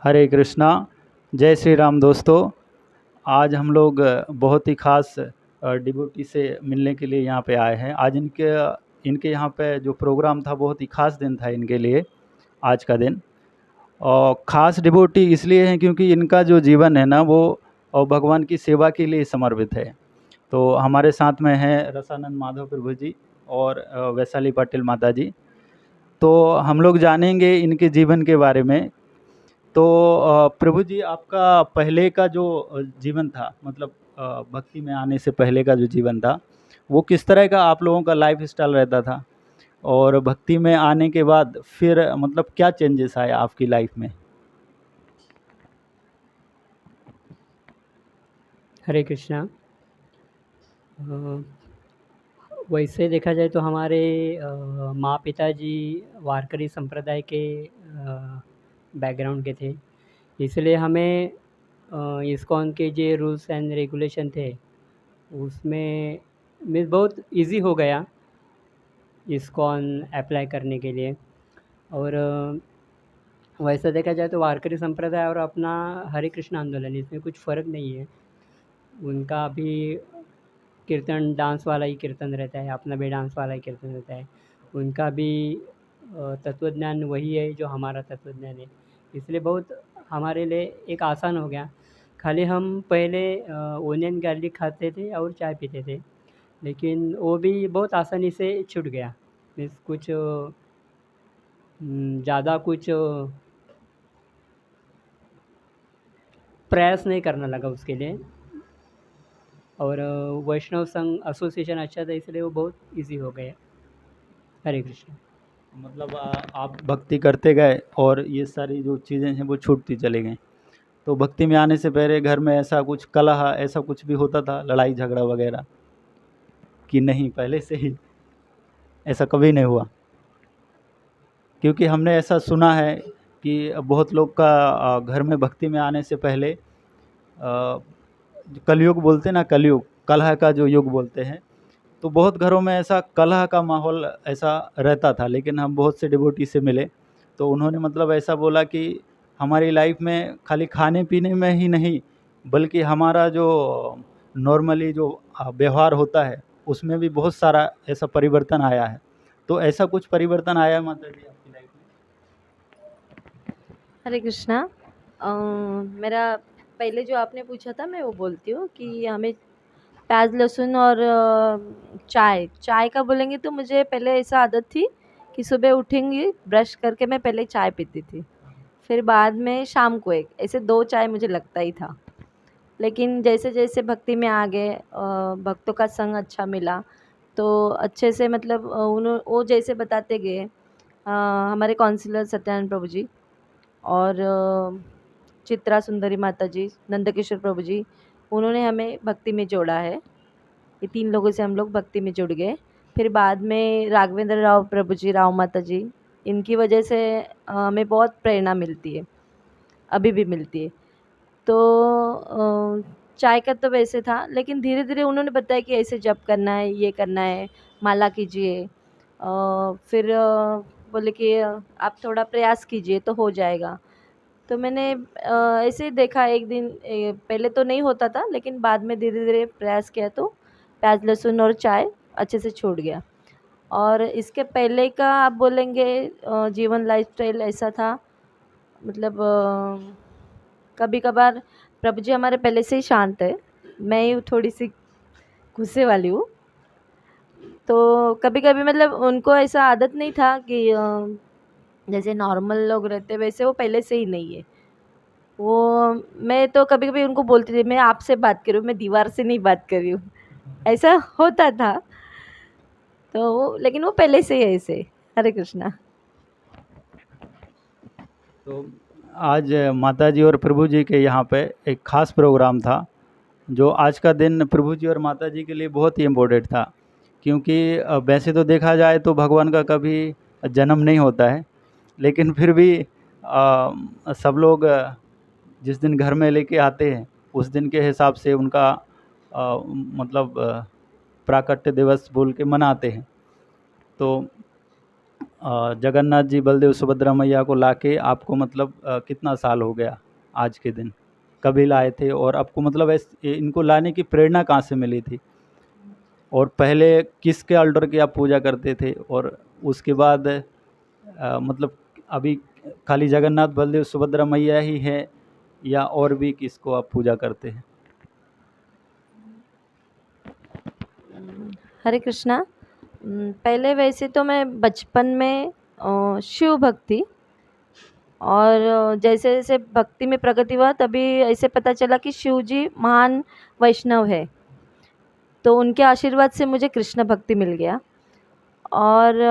हरे कृष्णा। जय श्री राम दोस्तों। आज हम लोग बहुत ही खास डिवोटी से मिलने के लिए यहाँ पे आए हैं। आज इनके इनके यहाँ पे जो प्रोग्राम था बहुत ही खास दिन था इनके लिए, आज का दिन। और ख़ास डिवोटी इसलिए हैं क्योंकि इनका जो जीवन है ना वो भगवान की सेवा के लिए समर्पित है। तो हमारे साथ में हैं रसानंद माधव प्रभु जी और वैशाली पाटिल माता जी। तो हम लोग जानेंगे इनके जीवन के बारे में। तो प्रभु जी, आपका पहले का जो जीवन था, मतलब भक्ति में आने से पहले का जो जीवन था, वो किस तरह का आप लोगों का लाइफ स्टाइल रहता था? और भक्ति में आने के बाद फिर मतलब क्या चेंजेस आए आपकी लाइफ में? हरे कृष्णा। अ, वैसे देखा जाए तो हमारे माँ पिताजी वारकरी संप्रदाय के बैकग्राउंड के थे, इसलिए हमें इस्कॉन के जो रूल्स एंड रेगुलेशन थे उसमें मीन्स बहुत इजी हो गया इस्कॉन अप्लाई करने के लिए। और वैसा देखा जाए तो वारकरी संप्रदाय और अपना हरे कृष्ण आंदोलन, इसमें कुछ फ़र्क नहीं है। उनका भी कीर्तन डांस वाला ही कीर्तन रहता है, अपना भी डांस वाला ही कीर्तन रहता है। उनका भी तत्वज्ञान वही है जो हमारा तत्वज्ञान है, इसलिए बहुत हमारे लिए एक आसान हो गया। खाली हम पहले ओनियन गार्लिक खाते थे और चाय पीते थे, लेकिन वो भी बहुत आसानी से छूट गया। मीन्स कुछ ज़्यादा कुछ प्रयास नहीं करना लगा उसके लिए। और वैष्णव संघ एसोसिएशन अच्छा था, इसलिए वो बहुत इजी हो गया। हरे कृष्ण। मतलब आप भक्ति करते गए और ये सारी जो चीज़ें हैं वो छूटती चली गईं। तो भक्ति में आने से पहले घर में ऐसा कुछ कलह, ऐसा कुछ भी होता था, लड़ाई झगड़ा वगैरह, कि नहीं पहले से ही ऐसा कभी नहीं हुआ? क्योंकि हमने ऐसा सुना है कि बहुत लोग का घर में भक्ति में आने से पहले कलयुग बोलते हैं ना, कलयुग, कलह का जो युग बोलते हैं, तो बहुत घरों में ऐसा कलह का माहौल ऐसा रहता था। लेकिन हम बहुत से डिवोटी से मिले तो उन्होंने मतलब ऐसा बोला कि हमारी लाइफ में खाली खाने पीने में ही नहीं, बल्कि हमारा जो नॉर्मली जो व्यवहार होता है उसमें भी बहुत सारा ऐसा परिवर्तन आया है। तो ऐसा कुछ परिवर्तन आया है माता जी आपकी लाइफ में? हरे कृष्णा। मेरा पहले जो आपने पूछा था मैं वो बोलती हूँ कि हमें प्याज लहसुन और चाय चाय का बोलेंगे तो मुझे पहले ऐसा आदत थी कि सुबह उठेंगी ब्रश करके मैं पहले चाय पीती थी, फिर बाद में शाम को एक, ऐसे दो चाय मुझे लगता ही था। लेकिन जैसे जैसे भक्ति में आ गए, भक्तों का संग अच्छा मिला तो अच्छे से मतलब वो जैसे बताते गए, हमारे काउंसलर सत्यानंद प्रभु जी और चित्रा सुंदरी माता जी, नंदकिशोर प्रभु जी, उन्होंने हमें भक्ति में जोड़ा है। ये 3 लोगों से हम लोग भक्ति में जुड़ गए। फिर बाद में राघवेंद्र राव प्रभु जी, राव माता जी, इनकी वजह से हमें बहुत प्रेरणा मिलती है, अभी भी मिलती है। तो चाय का तो वैसे था, लेकिन धीरे-धीरे उन्होंने बताया कि ऐसे जप करना है, ये करना है, माला कीजिए। फिर बोले कि आप थोड़ा प्रयास कीजिए तो हो जाएगा। तो मैंने ऐसे ही देखा एक दिन, पहले तो नहीं होता था लेकिन बाद में धीरे-धीरे प्रयास किया तो प्याज़, लहसुन और चाय अच्छे से छूट गया। और इसके पहले का आप बोलेंगे जीवन लाइफ़स्टाइल ऐसा था, मतलब कभी-कभार प्रभु जी हमारे पहले से ही शांत है, मैं ही थोड़ी-सी गुस्से वाली हूँ। तो कभी-कभी मतलब उनको ऐसा आदत नहीं था कि जैसे नॉर्मल लोग रहते वैसे वो पहले से ही नहीं है। वो मैं तो कभी-कभी उनको बोलती थी मैं आपसे बात कर रही हूँ, मैं दीवार से नहीं बात कर रही हूँ, ऐसा होता था। तो लेकिन वो पहले से ही है ऐसे। हरे कृष्णा। तो आज माता जी और प्रभु जी के यहाँ पे एक ख़ास प्रोग्राम था, जो आज का दिन प्रभु जी और माता जी के लिए बहुत ही इम्पोर्टेंट था। क्योंकि वैसे तो देखा जाए तो भगवान का कभी जन्म नहीं होता है, लेकिन फिर भी सब लोग जिस दिन घर में लेके आते हैं उस दिन के हिसाब से उनका मतलब प्राकट्य दिवस बोल के मनाते हैं। तो जगन्नाथ जी बलदेव सुभद्रा मैया को लाके आपको मतलब कितना साल हो गया आज के दिन? कभी लाए थे और आपको मतलब इनको लाने की प्रेरणा कहाँ से मिली थी? और पहले किसके ऑर्डर की आप पूजा करते थे? और उसके बाद मतलब अभी खाली जगन्नाथ बलदेव सुभद्रा मैया ही है या और भी किसको आप पूजा करते हैं? हरे कृष्णा। पहले वैसे तो मैं बचपन में शिव भक्त थी, और जैसे जैसे भक्ति में प्रगति हुआ तभी ऐसे पता चला कि शिव जी महान वैष्णव है, तो उनके आशीर्वाद से मुझे कृष्ण भक्ति मिल गया। और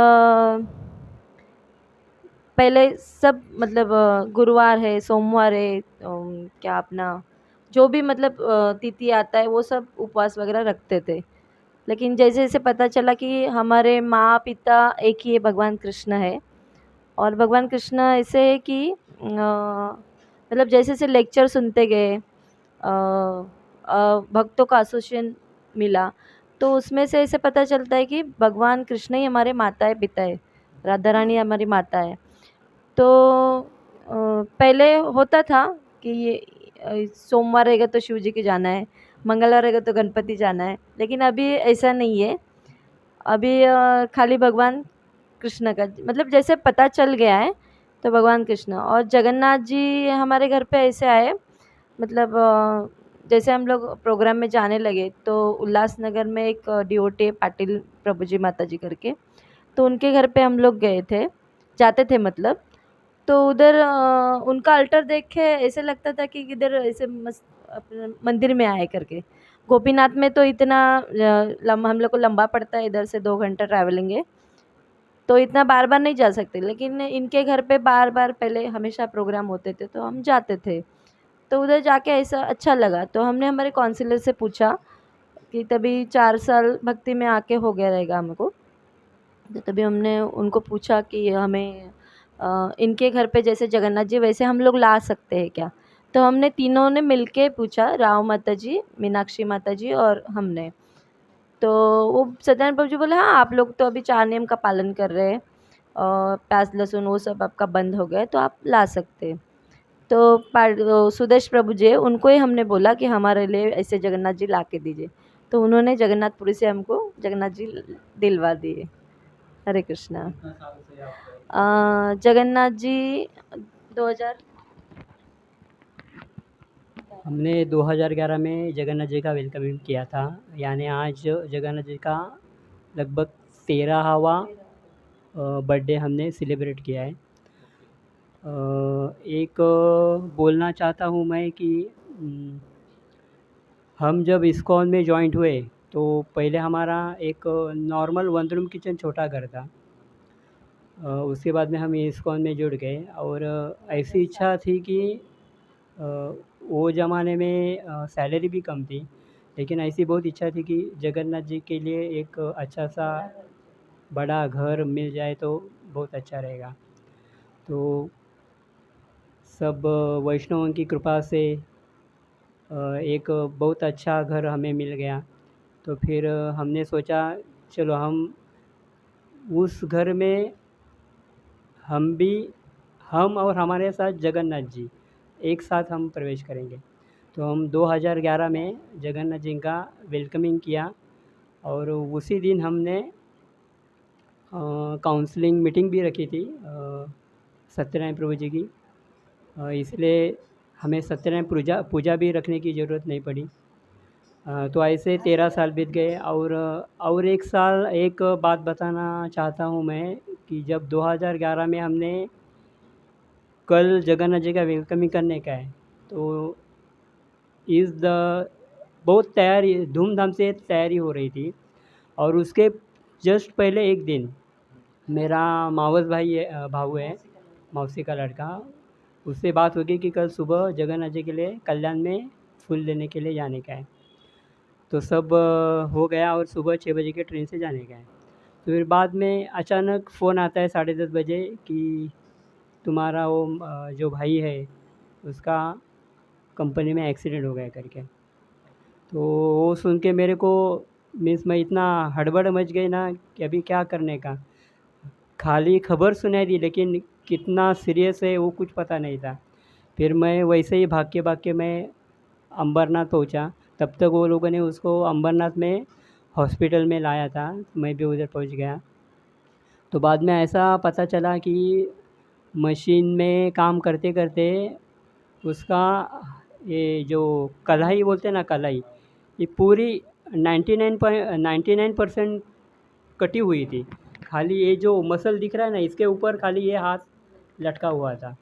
पहले सब मतलब गुरुवार है, सोमवार है, क्या अपना जो भी मतलब तिथि आता है वो सब उपवास वगैरह रखते थे। लेकिन जैसे जैसे पता चला कि हमारे माँ पिता एक ही है, भगवान कृष्ण है। और भगवान कृष्ण ऐसे है कि मतलब जैसे जैसे लेक्चर सुनते गए, भक्तों का एसोसिएशन मिला, तो उसमें से ऐसे पता चलता है कि भगवान कृष्ण ही हमारे माता है, पिता है, राधा रानी हमारी माता है। तो पहले होता था कि ये सोमवार रहेगा तो शिव जी के जाना है, मंगलवार रहेगा तो गणपति जाना है, लेकिन अभी ऐसा नहीं है। अभी खाली भगवान कृष्ण का मतलब जैसे पता चल गया है, तो भगवान कृष्ण और जगन्नाथ जी हमारे घर पे ऐसे आए। मतलब जैसे हम लोग प्रोग्राम में जाने लगे तो उल्लासनगर में एक डिओटे पाटिल प्रभु जी माता जी करके, तो उनके घर पे हम लोग गए थे, जाते थे मतलब। तो उधर उनका अल्टर देख के ऐसे लगता था कि इधर ऐसे मस्त अपने मंदिर में आए करके। गोपीनाथ में तो इतना हम लोग को लंबा पड़ता है, इधर से 2 घंटा ट्रैवलिंग है, तो इतना बार बार नहीं जा सकते। लेकिन इनके घर पे बार बार पहले हमेशा प्रोग्राम होते थे तो हम जाते थे। तो उधर जाके ऐसा अच्छा लगा, तो हमने हमारे काउंसलर से पूछा कि तभी 4 साल भक्ति में आके हो गया रहेगा हमको। तो तभी हमने उनको पूछा कि हमें इनके घर पे जैसे जगन्नाथ जी वैसे हम लोग ला सकते हैं क्या? तो हमने तीनों ने मिलके पूछा, राव माता जी, मीनाक्षी माता जी और हमने। तो वो सत्यनारायण प्रभु जी बोले, हाँ आप लोग तो अभी 4 नियम का पालन कर रहे हैं, प्याज लहसुन वो सब आपका बंद हो गया है, तो आप ला सकते हैं। तो सुदेश प्रभु जी उनको ही हमने बोला कि हमारे लिए ऐसे जगन्नाथ जी ला के दीजिए, तो उन्होंने जगन्नाथपुरी से हमको जगन्नाथ जी दिलवा दिए। हरे कृष्णा। कितना साल से आप जगन्नाथ जी 2000 हमने 2011 में जगन्नाथ जी का वेलकमिंग किया था, यानी आज जगन्नाथ जी का लगभग 13वां बर्थडे हमने सेलिब्रेट किया है। एक बोलना चाहता हूँ मैं कि हम जब इस्कॉन में जॉइंट हुए तो पहले हमारा एक नॉर्मल वन रूम किचन छोटा घर था। उसके बाद में हम इस्कॉन में जुड़ गए और ऐसी इच्छा थी कि वो ज़माने में सैलरी भी कम थी, लेकिन ऐसी बहुत इच्छा थी कि जगन्नाथ जी के लिए एक अच्छा सा बड़ा घर मिल जाए तो बहुत अच्छा रहेगा। तो सब वैष्णवों की कृपा से एक बहुत अच्छा घर हमें मिल गया। तो फिर हमने सोचा चलो हम उस घर में हम और हमारे साथ जगन्नाथ जी एक साथ हम प्रवेश करेंगे। तो हम 2011 में जगन्नाथ जी का वेलकमिंग किया और उसी दिन हमने काउंसलिंग मीटिंग भी रखी थी सत्यनारायण प्रभु जी की। इसलिए हमें सत्यनारायण पूजा पूजा भी रखने की ज़रूरत नहीं पड़ी। तो ऐसे 13 साल बीत गए और एक साल एक बात बताना चाहता हूँ मैं कि जब 2011 में हमने कल जगन्नाथ जी का वेलकमिंग करने का है, तो इस द बहुत तैयारी धूमधाम से तैयारी हो रही थी। और उसके जस्ट पहले एक दिन मेरा मावस भाई है, भाऊ है, मौसी का लड़का, उससे बात हो गई कि कल सुबह जगन्नाथ जी के लिए कल्याण में फूल लेने के लिए जाने का है। तो सब हो गया और सुबह 6 बजे के ट्रेन से जाने का है। तो फिर बाद में अचानक फ़ोन आता है 10:30 बजे कि तुम्हारा वो जो भाई है उसका कंपनी में एक्सीडेंट हो गया करके। तो वो सुन के मेरे को मीन्स मैं इतना हड़बड़ मच गई ना कि अभी क्या करने का। खाली खबर सुनाई दी, लेकिन कितना सीरियस है वो कुछ पता नहीं था। फिर मैं वैसे ही भाग के मैं अंबरनाथ पहुंचा। तब तक वो लोगों ने उसको अंबरनाथ में हॉस्पिटल में लाया था, मैं भी उधर पहुंच गया। तो बाद में ऐसा पता चला कि मशीन में काम करते करते उसका ये जो कलाई बोलते हैं ना, कलाई, ये पूरी 99% कटी हुई थी। खाली ये जो मसल दिख रहा है ना, इसके ऊपर खाली ये हाथ लटका हुआ था।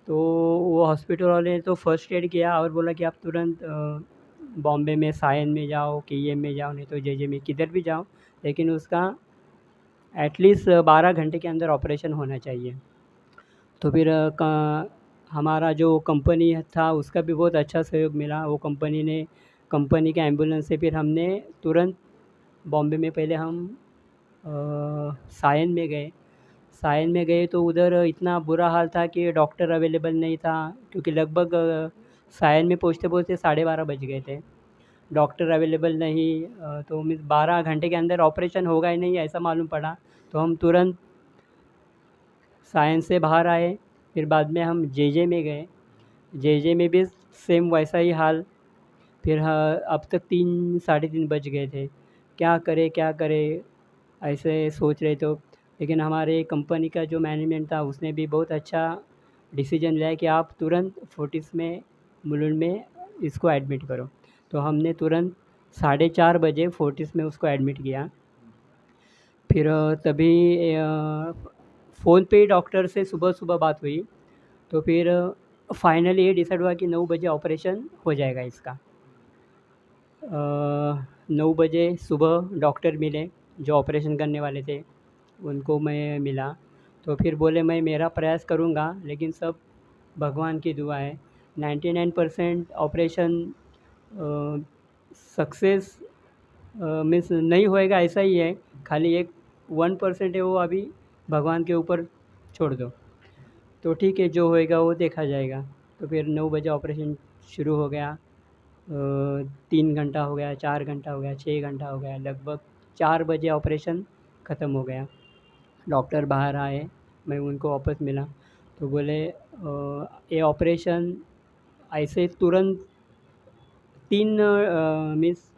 तो वो हॉस्पिटल वाले ने तो फर्स्ट एड किया और बोला कि आप तुरंत बॉम्बे में सायन में जाओ, केईएम में जाओ, नहीं तो जेजे में, किधर भी जाओ, लेकिन उसका एटलीस्ट 12 घंटे के अंदर ऑपरेशन होना चाहिए। तो फिर हमारा जो कंपनी था उसका भी बहुत अच्छा सहयोग मिला। वो कंपनी के एम्बुलेंस से फिर हमने तुरंत बॉम्बे में पहले हम सायन में गए। सायन में गए तो उधर इतना बुरा हाल था कि डॉक्टर अवेलेबल नहीं था, क्योंकि लगभग सायन में पहुँचते पहुँचते 12:30 बज गए थे। डॉक्टर अवेलेबल नहीं, तो मीन्स 12 घंटे के अंदर ऑपरेशन होगा ही नहीं ऐसा मालूम पड़ा। तो हम तुरंत सायन से बाहर आए। फिर बाद में हम जेजे में गए। जेजे में भी सेम वैसा ही हाल। फिर अब तक 3 साढ़े 3 बज गए थे। क्या करें ऐसे सोच रहे तो, लेकिन हमारे कंपनी का जो मैनेजमेंट था उसने भी बहुत अच्छा डिसीजन लिया कि आप तुरंत फोर्टिस में, मुलुंड में इसको एडमिट करो। तो हमने तुरंत 4:30 बजे फोर्टिस में उसको एडमिट किया। फिर तभी फ़ोन पे ही डॉक्टर से सुबह सुबह बात हुई। तो फिर फाइनली ये डिसाइड हुआ कि 9 बजे ऑपरेशन हो जाएगा इसका। 9 बजे सुबह डॉक्टर मिले जो ऑपरेशन करने वाले थे, उनको मैं मिला। तो फिर बोले मैं मेरा प्रयास करूँगा, लेकिन सब भगवान की दुआ है। 99% ऑपरेशन सक्सेस मीन्स नहीं होएगा ऐसा ही है, खाली एक 1% है, वो अभी भगवान के ऊपर छोड़ दो। तो ठीक है, जो होएगा वो देखा जाएगा। तो फिर 9 बजे ऑपरेशन शुरू हो गया। 3 घंटा हो गया, 4 घंटा हो गया, 6 घंटा हो गया, लगभग 4 बजे ऑपरेशन ख़त्म हो गया। डॉक्टर बाहर आए, मैं उनको वापस मिला। तो बोले ये ऑपरेशन ऐसे तुरंत 3 मीन्स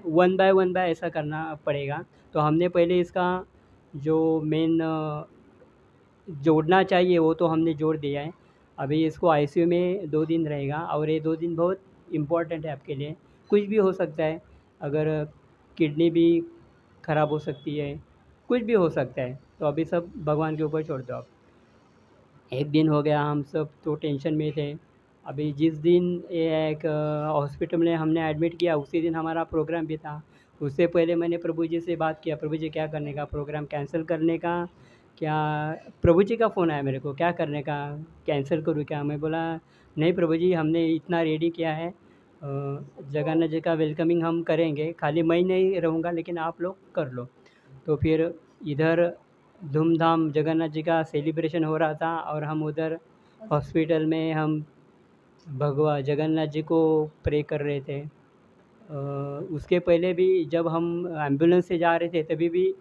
1 बाय ऐसा करना पड़ेगा। तो हमने पहले इसका जो मेन जोड़ना चाहिए वो तो हमने जोड़ दिया है। अभी इसको आईसीयू में 2 दिन रहेगा, और ये 2 दिन बहुत इम्पोर्टेंट है आपके लिए। कुछ भी हो सकता है, अगर किडनी भी ख़राब हो सकती है, कुछ भी हो सकता है। तो अभी सब भगवान के ऊपर छोड़ दो आप। एक दिन हो गया, हम सब तो टेंशन में थे। अभी जिस दिन ये एक हॉस्पिटल में हमने एडमिट किया, उसी दिन हमारा प्रोग्राम भी था। उससे पहले मैंने प्रभु जी से बात किया, प्रभु जी क्या करने का, प्रोग्राम कैंसिल करने का, क्या? प्रभु जी का फ़ोन आया मेरे को, क्या करने का, कैंसिल करूँ क्या? मैं बोला नहीं प्रभु जी, हमने इतना रेडी किया है, जगन्नाथ जी का वेलकमिंग हम करेंगे, खाली मैं नहीं रहूँगा, लेकिन आप लोग कर लो। तो फिर इधर धूमधाम जगन्नाथ जी का सेलिब्रेशन हो रहा था, और हम उधर हॉस्पिटल में हम जगन्नाथ जी को प्रे कर रहे थे। उसके पहले भी जब हम एम्बुलेंस से जा रहे थे तभी भी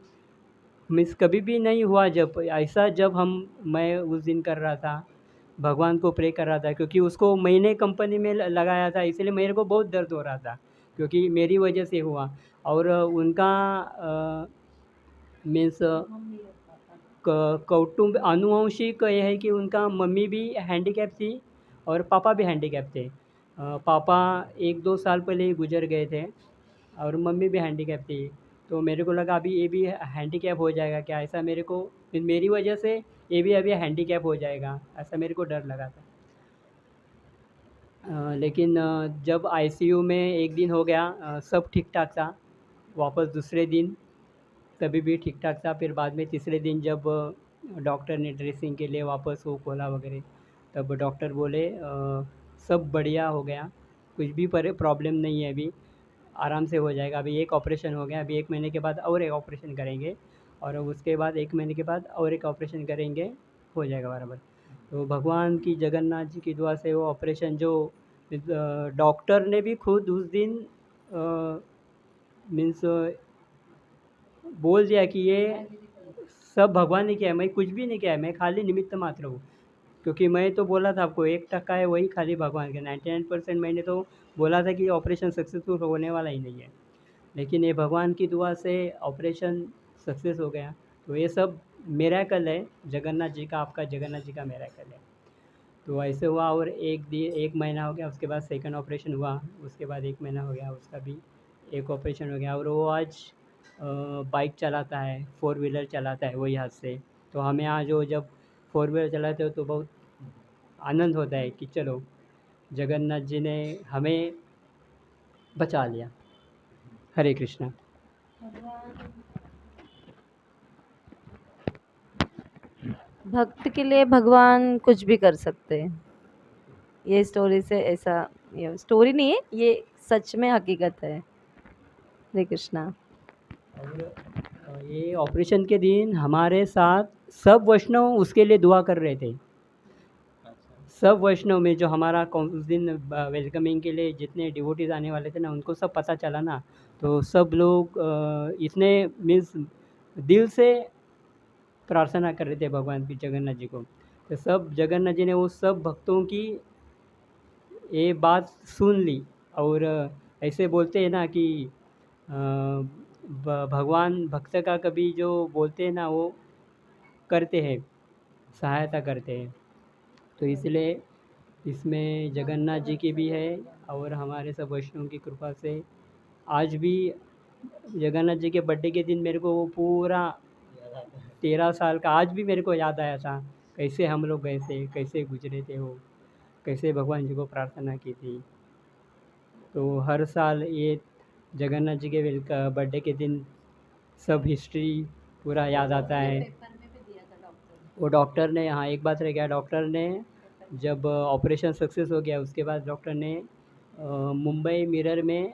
मिस कभी भी नहीं हुआ, जब ऐसा जब मैं उस दिन कर रहा था, भगवान को प्रे कर रहा था, क्योंकि उसको मैंने कंपनी में लगाया था, इसलिए मेरे को बहुत दर्द हो रहा था, क्योंकि मेरी वजह से हुआ। और उनका मीन्स कौटुंब आनुवंशिक ये है कि उनका मम्मी भी हैंडीकैप थी और पापा भी हैंडीकैप थे। पापा 1-2 साल पहले ही गुजर गए थे, और मम्मी भी हैंडीकैप थी। तो मेरे को लगा अभी ये भी हैंडीकैप हो जाएगा क्या, ऐसा मेरे को, फिर मेरी वजह से ये भी अभी हैंडीकैप हो जाएगा, ऐसा मेरे को डर लगा था। लेकिन जब आईसीयू में एक दिन हो गया, सब ठीक-ठाक था। वापस दूसरे दिन तभी भी ठीक-ठाक था। फिर बाद में तीसरे दिन जब डॉक्टर ने ड्रेसिंग के लिए वापस वो खोला वगैरह, तब डॉक्टर बोले सब बढ़िया हो गया, कुछ भी प्रॉब्लम नहीं है अभी, आराम से हो जाएगा। अभी एक ऑपरेशन हो गया, अभी 1 महीने के बाद और एक ऑपरेशन करेंगे, और उसके बाद 1 महीने के बाद और एक ऑपरेशन करेंगे, हो जाएगा बराबर। तो भगवान की, जगन्नाथ जी की दुआ से वो ऑपरेशन जो डॉक्टर ने भी खुद उस दिन मीन्स बोल दिया कि ये सब भगवान ने किया है, मैं कुछ भी नहीं किया है, मैं खाली निमित्त मात्र हूँ। क्योंकि मैं तो बोला था आपको 1% है वही खाली भगवान का, 99% मैंने तो बोला था कि ऑपरेशन सक्सेसफुल होने वाला ही नहीं है। लेकिन ये भगवान की दुआ से ऑपरेशन सक्सेस हो गया। तो ये सब मिरेकल है, जगन्नाथ जी का, आपका जगन्नाथ जी का मिरेकल है। तो ऐसे हुआ और 1 महीना हो गया, उसके बाद सेकंड ऑपरेशन हुआ, उसके बाद 1 महीना हो गया, उसका भी एक ऑपरेशन हो गया। और वो आज बाइक चलाता है, 4 व्हीलर चलाता है वही हाथ से। तो हमें आज वो जब 4 व्हीलर चलाते हो तो बहुत आनंद होता है कि चलो जगन्नाथ जी ने हमें बचा लिया। हरे कृष्णा। भक्त के लिए भगवान कुछ भी कर सकते हैं। ये स्टोरी से ऐसा, ये स्टोरी नहीं है, ये सच में हकीकत है। हरे कृष्णा। और ये ऑपरेशन के दिन हमारे साथ सब वैष्णव उसके लिए दुआ कर रहे थे। सब वैष्णव में जो हमारा उस दिन वेलकमिंग के लिए जितने डिवोटीज आने वाले थे ना, उनको सब पता चला ना, तो सब लोग इतने मीन्स दिल से प्रार्थना कर रहे थे भगवान की, जगन्नाथ जी को। तो सब जगन्नाथ जी ने वो सब भक्तों की ये बात सुन ली। और ऐसे बोलते हैं ना कि भगवान भक्त का कभी जो बोलते हैं ना वो करते हैं, सहायता करते हैं। तो इसलिए इसमें जगन्नाथ जी की भी है और हमारे सब वैष्णव की कृपा से आज भी जगन्नाथ जी के बर्थडे के दिन मेरे को वो पूरा 13 साल का आज भी मेरे को याद आया था, कैसे हम लोग गए थे, कैसे गुजरे थे वो, कैसे भगवान जी को प्रार्थना की थी। तो हर साल ये जगन्नाथ जी के बर्थडे के दिन सब हिस्ट्री पूरा याद आता है। वो डॉक्टर ने, हाँ एक बात रह गया, डॉक्टर ने जब ऑपरेशन सक्सेस हो गया उसके बाद डॉक्टर ने मुंबई मिरर में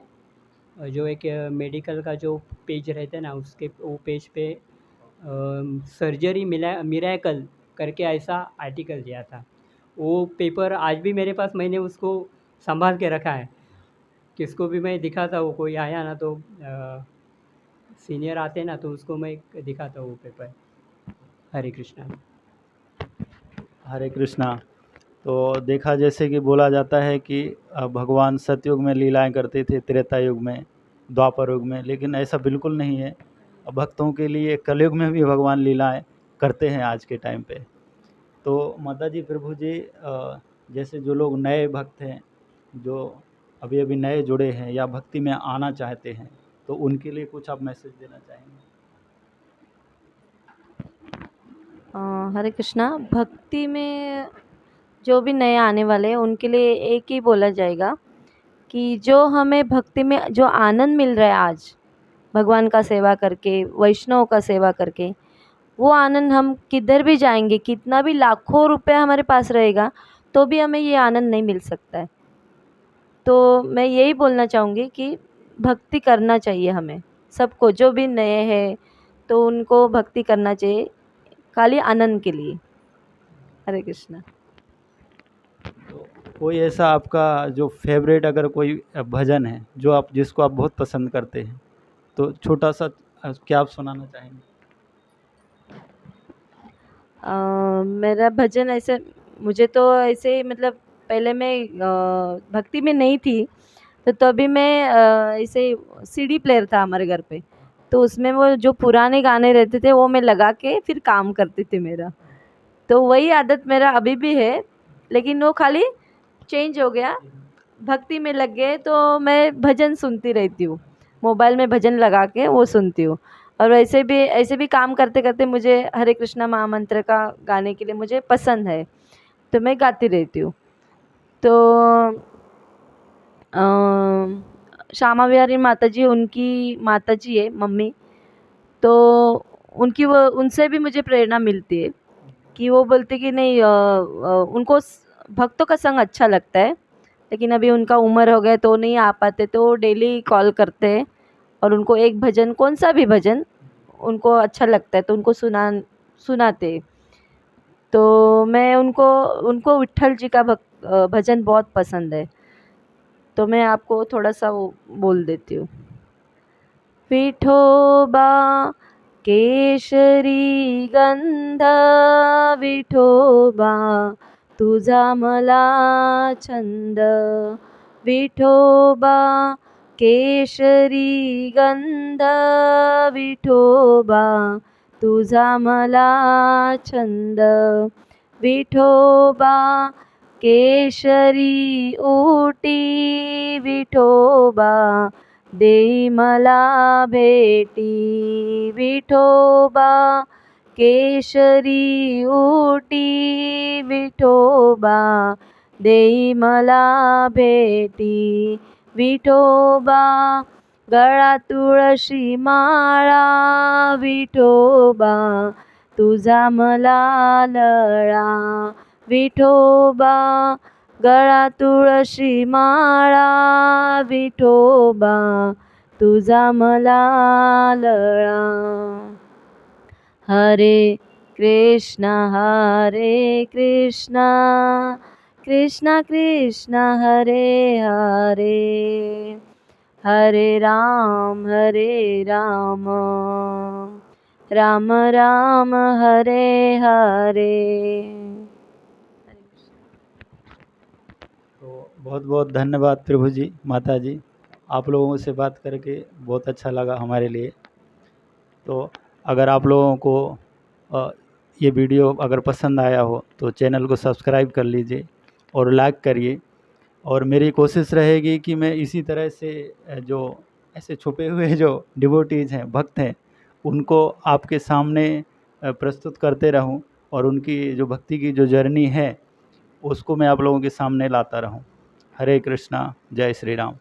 जो एक मेडिकल का जो पेज रहता है ना, उसके वो पेज पे सर्जरी मिरेकल करके ऐसा आर्टिकल दिया था। वो पेपर आज भी मेरे पास, मैंने उसको संभाल के रखा है। किसको भी मैं दिखाता हूँ, कोई आया ना तो सीनियर आते ना तो उसको मैं दिखाता हूँ वो पेपर। हरे कृष्णा। हरे कृष्णा। तो देखा जैसे कि बोला जाता है कि भगवान सतयुग में लीलाएं करते थे, त्रेता युग में, द्वापर युग में, लेकिन ऐसा बिल्कुल नहीं है। भक्तों के लिए कलयुग में भी भगवान लीलाएं करते हैं आज के टाइम पे। तो माता जी, प्रभु जी, जैसे जो लोग नए भक्त हैं, जो अभी अभी नए जुड़े हैं या भक्ति में आना चाहते हैं, तो उनके लिए कुछ आप मैसेज देना चाहेंगे? हरे कृष्णा। भक्ति में जो भी नए आने वाले हैं उनके लिए एक ही बोला जाएगा कि जो हमें भक्ति में जो आनंद मिल रहा है आज भगवान का सेवा करके, वैष्णव का सेवा करके, वो आनंद हम किधर भी जाएंगे, कितना भी लाखों रुपया हमारे पास रहेगा तो भी हमें ये आनंद नहीं मिल सकता है। तो मैं यही बोलना चाहूँगी कि भक्ति करना चाहिए हमें सबको, जो भी नए हैं तो उनको भक्ति करना चाहिए खाली आनंद के लिए। हरे कृष्णा। तो कोई ऐसा आपका जो फेवरेट अगर कोई भजन है जो आप, जिसको आप बहुत पसंद करते हैं, तो छोटा सा क्या आप सुनाना चाहेंगे? मेरा भजन ऐसे, मुझे तो ऐसे मतलब पहले मैं भक्ति में नहीं थी, तो तभी मैं ऐसे सीडी प्लेयर था हमारे घर पे, तो उसमें वो जो पुराने गाने रहते थे वो मैं लगा के फिर काम करती थी मेरा। तो वही आदत मेरा अभी भी है, लेकिन वो खाली चेंज हो गया, भक्ति में लग गए तो मैं भजन सुनती रहती हूँ, मोबाइल में भजन लगा के वो सुनती हूँ। और ऐसे भी काम करते करते मुझे हरे कृष्णा महामंत्र का गाने के लिए मुझे पसंद है, तो मैं गाती रहती हूँ। तो श्यामा बिहारी माता जी, उनकी माता जी है मम्मी, तो उनकी वो, उनसे भी मुझे प्रेरणा मिलती है कि वो बोलते कि नहीं, उनको भक्तों का संग अच्छा लगता है, लेकिन अभी उनका उम्र हो गया तो नहीं आ पाते, तो डेली कॉल करते हैं और उनको एक भजन, कौन सा भी भजन उनको अच्छा लगता है तो उनको सुनाते हैं। तो मैं उनको उनको विट्ठल जी का भजन बहुत पसंद है, तो मैं आपको थोड़ा सा वो बोल देती हूँ। विठोबा केशरी गंध विठोबा तुझा मला छंद विठोबा केशरी गंध विठोबा तुझा मला छंद विठोबा केशरी ओटी विठोबा देई मला भेटी विठोबा केशरी ओटी विठोबा देई मला भेटी विठोबा गळा तुळशी माळा विठोबा तुझा मला लळा विठोबा गळा तुळशी माळा विठोबा तुझा मला लळा हरे कृष्ण कृष्ण कृष्ण हरे हरे हरे राम राम राम हरे हरे। तो बहुत बहुत धन्यवाद प्रभु जी, माता जी, आप लोगों से बात करके बहुत अच्छा लगा हमारे लिए। तो अगर आप लोगों को ये वीडियो अगर पसंद आया हो तो चैनल को सब्सक्राइब कर लीजिए और लाइक करिए। और मेरी कोशिश रहेगी कि मैं इसी तरह से जो ऐसे छुपे हुए जो डिवोटीज़ हैं, भक्त हैं, उनको आपके सामने प्रस्तुत करते रहूं और उनकी जो भक्ति की जो जर्नी है उसको मैं आप लोगों के सामने लाता रहूं। हरे कृष्णा, जय श्री राम।